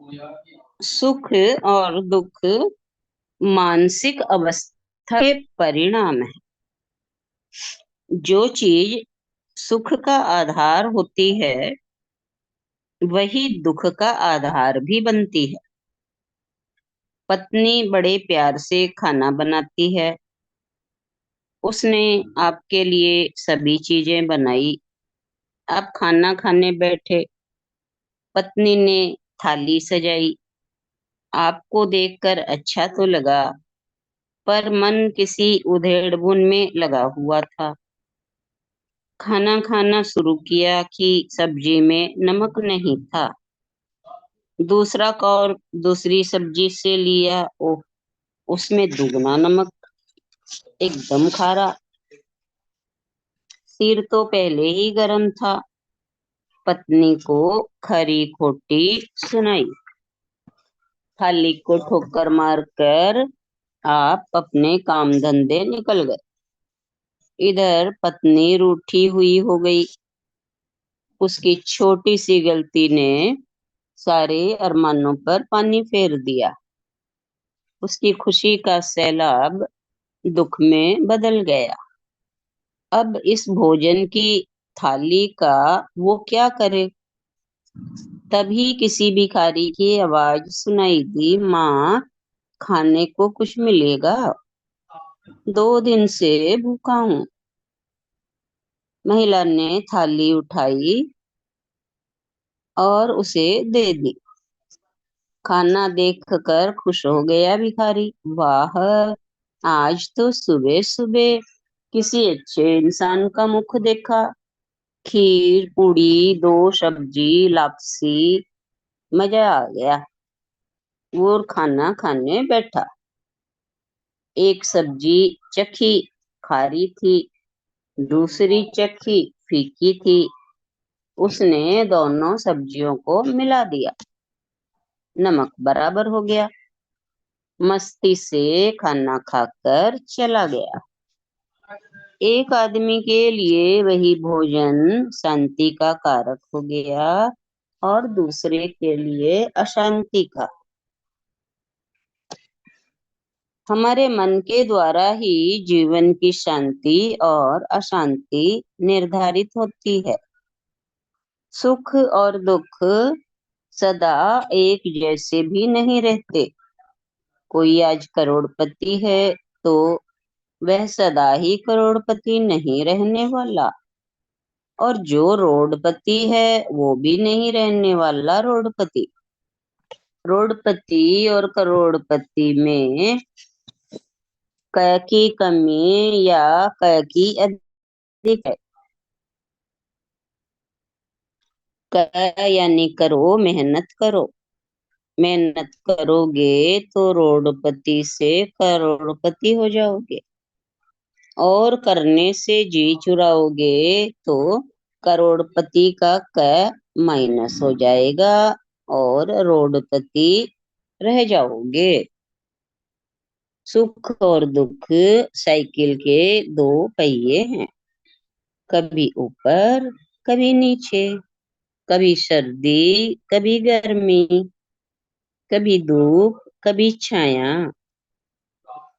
सुख और दुख मानसिक अवस्था के परिणाम है। जो चीज सुख का आधार होती है वही दुख का आधार भी बनती है। पत्नी बड़े प्यार से खाना बनाती है। उसने आपके लिए सभी चीजें बनाई। आप खाना खाने बैठे। पत्नी ने थाली सजाई। आपको देखकर अच्छा तो लगा, पर मन किसी उधेड़बुन में लगा हुआ था। खाना खाना शुरू किया कि सब्जी में नमक नहीं था। दूसरा कौर दूसरी सब्जी से लिया, ओह, उसमें दुगना नमक, एकदम खारा। सिर तो पहले ही गर्म था। पत्नी को खरी खोटी सुनाई। थाली को ठोकर मारकर आप अपने काम धंधे निकल गए। इधर पत्नी रूठी हुई हो गई। उसकी छोटी सी गलती ने सारे अरमानों पर पानी फेर दिया। उसकी खुशी का सैलाब दुख में बदल गया। अब इस भोजन की थाली का वो क्या करे। तभी किसी भिखारी की आवाज सुनाई दी, माँ, खाने को कुछ मिलेगा? 2 दिन से भूखा हूँ। महिला ने थाली उठाई और उसे दे दी। खाना देखकर खुश हो गया भिखारी। वाह, आज तो सुबह सुबह किसी अच्छे इंसान का मुख देखा। खीर पूड़ी 2 सब्जी लापसी, मजा आ गया। वो खाना खाने बैठा। एक सब्जी चखी, खारी थी। दूसरी चखी, फीकी थी। उसने दोनों सब्जियों को मिला दिया। नमक बराबर हो गया। मस्ती से खाना खाकर चला गया। एक आदमी के लिए वही भोजन शांति का कारक हो गया और दूसरे के लिए अशांति का। हमारे मन के द्वारा ही जीवन की शांति और अशांति निर्धारित होती है। सुख और दुख सदा एक जैसे भी नहीं रहते। कोई आज करोड़पति है तो वह सदा ही करोड़पति नहीं रहने वाला, और जो रोडपति है वो भी नहीं रहने वाला रोडपति। रोडपति और करोड़पति में क की कमी या क की अधिक है। क यानी करो, मेहनत करो। मेहनत करोगे तो रोडपति से करोड़पति हो जाओगे, और करने से जी चुराओगे तो करोड़पति का क माइनस हो जाएगा और रोडपति रह जाओगे। सुख और दुख साइकिल के 2 पहिए हैं। कभी ऊपर, कभी नीचे। कभी सर्दी, कभी गर्मी। कभी धूप, कभी छाया।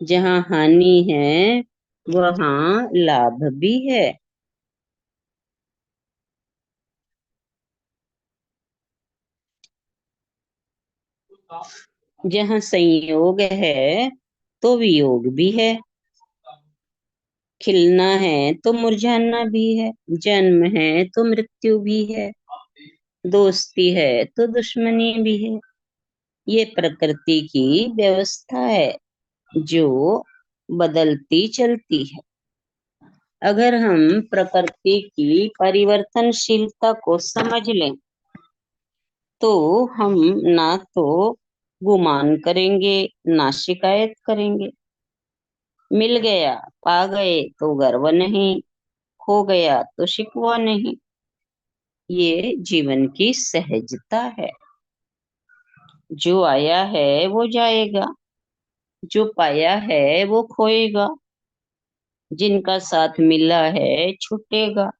जहाँ हानि है वहाँ लाभ भी है। जहाँ संयोग है तो वियोग भी है। खिलना है तो मुरझाना भी है। जन्म है तो मृत्यु भी है। दोस्ती है तो दुश्मनी भी है। ये प्रकृति की व्यवस्था है जो बदलती चलती है। अगर हम प्रकृति की परिवर्तनशीलता को समझ लें तो हम ना तो गुमान करेंगे, ना शिकायत करेंगे। मिल गया, पा गए तो गर्व नहीं, खो गया तो शिकवा नहीं। ये जीवन की सहजता है। जो आया है वो जाएगा, जो पाया है वो खोएगा, जिनका साथ मिला है छूटेगा।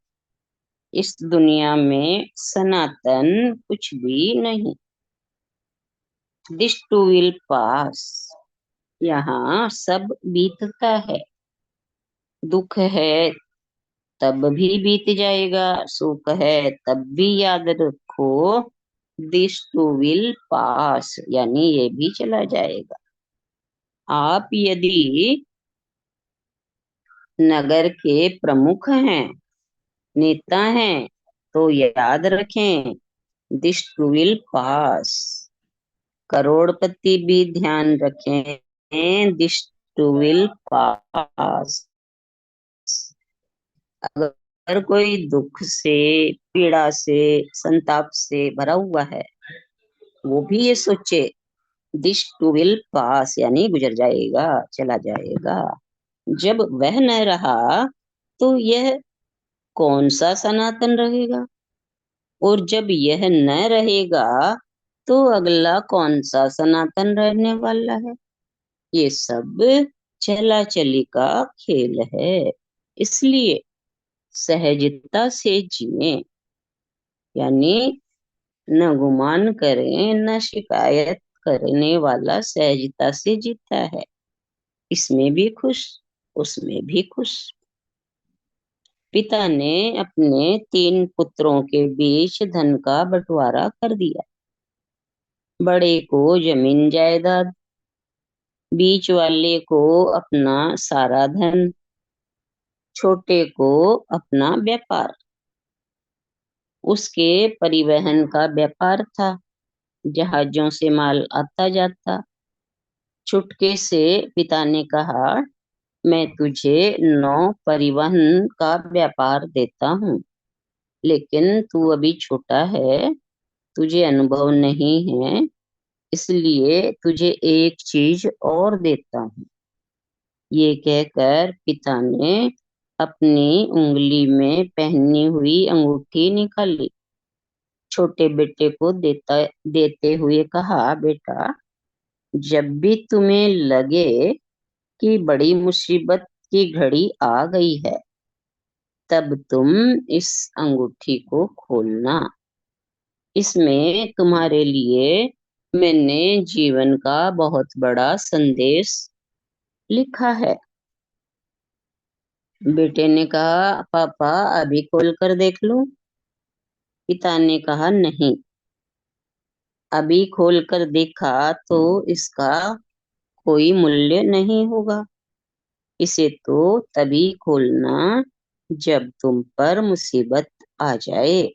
इस दुनिया में सनातन कुछ भी नहीं। दिस टू विल पास, यहाँ सब बीतता है। दुख है तब भी बीत जाएगा, सुख है तब भी याद रखो, दिस टू विल पास, यानी ये भी चला जाएगा। आप यदि नगर के प्रमुख हैं, नेता हैं, तो याद रखें, दिस टू विल पास। करोड़पति भी ध्यान रखें, दिस टू विल पास। अगर कोई दुख से, पीड़ा से, संताप से भरा हुआ है, वो भी ये सोचे, दिस टू विल पास, यानी गुजर जाएगा, चला जाएगा। जब वह न रहा तो यह कौन सा सनातन रहेगा, और जब यह न रहेगा तो अगला कौन सा सनातन रहने वाला है। ये सब चला चली का खेल है। इसलिए सहजता से जिए, यानी न गुमान करें, न शिकायत करने वाला सहजता से जीता है, इसमें भी खुश, उसमें भी खुश। पिता ने अपने 3 पुत्रों के बीच धन का बंटवारा कर दिया। बड़े को जमीन जायदाद, बीच वाले को अपना सारा धन, छोटे को अपना व्यापार। उसके परिवहन का व्यापार था, जहाजों से माल आता जाता। चुटके से पिता ने कहा, मैं तुझे 9 परिवहन का व्यापार देता हूँ, लेकिन तू अभी छोटा है, तुझे अनुभव नहीं है, इसलिए तुझे एक चीज और देता हूँ। ये कहकर पिता ने अपनी उंगली में पहनी हुई अंगूठी निकाली, छोटे बेटे को देते हुए कहा, बेटा, जब भी तुम्हें लगे कि बड़ी मुसीबत की घड़ी आ गई है, तब तुम इस अंगूठी को खोलना। इसमें तुम्हारे लिए मैंने जीवन का बहुत बड़ा संदेश लिखा है। बेटे ने कहा, पापा अभी खोल कर देख लूं? पिता ने कहा, नहीं, अभी खोल कर देखा तो इसका कोई मूल्य नहीं होगा। इसे तो तभी खोलना जब तुम पर मुसीबत आ जाए।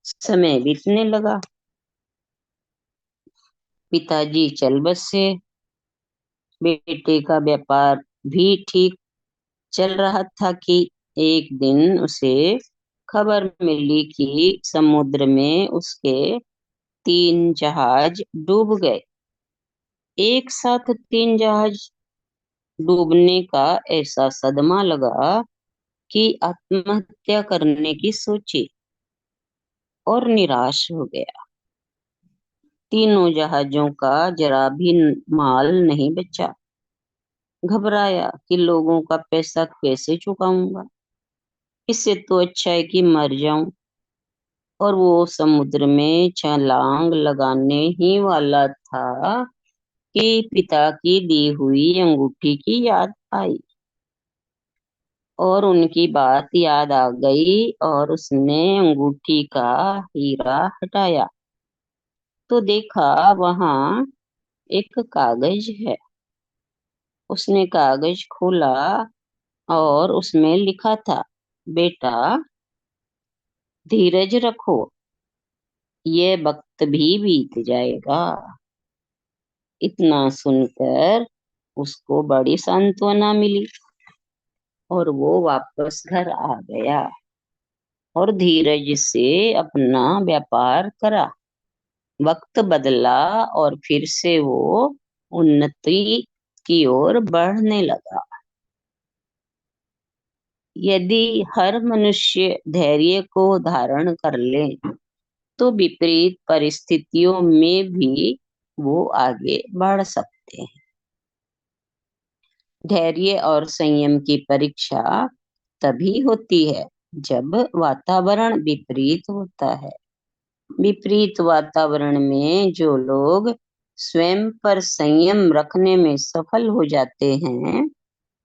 समय बीतने लगा। पिताजी चल बसे। बेटे का व्यापार भी ठीक चल रहा था कि एक दिन उसे खबर मिली कि समुद्र में उसके 3 जहाज डूब गए। एक साथ 3 जहाज डूबने का ऐसा सदमा लगा कि आत्महत्या करने की सोची और निराश हो गया। तीनों जहाजों का जरा भी माल नहीं बचा। घबराया कि लोगों का पैसा कैसे चुकाऊंगा, इससे तो अच्छा है कि मर जाऊं। और वो समुद्र में छलांग लगाने ही वाला था कि पिता की दी हुई अंगूठी की याद आई, और उनकी बात याद आ गई, और उसने अंगूठी का हीरा हटाया तो देखा वहां एक कागज है। उसने कागज खोला और उसमें लिखा था, बेटा, धीरज रखो, ये वक्त भी बीत जाएगा। इतना सुनकर उसको बड़ी सांत्वना मिली और वो वापस घर आ गया और धीरज से अपना व्यापार करा। वक्त बदला और फिर से वो उन्नति की ओर बढ़ने लगा। यदि हर मनुष्य धैर्य को धारण कर ले तो विपरीत परिस्थितियों में भी वो आगे बढ़ सकते हैं। धैर्य और संयम की परीक्षा तभी होती है जब वातावरण विपरीत होता है। विपरीत वातावरण में जो लोग स्वयं पर संयम रखने में सफल हो जाते हैं,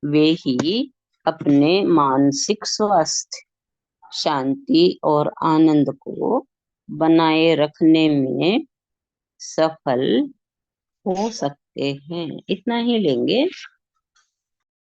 वे ही अपने मानसिक स्वास्थ्य, शांति और आनंद को बनाए रखने में सफल हो सकते हैं। इतना ही लेंगे।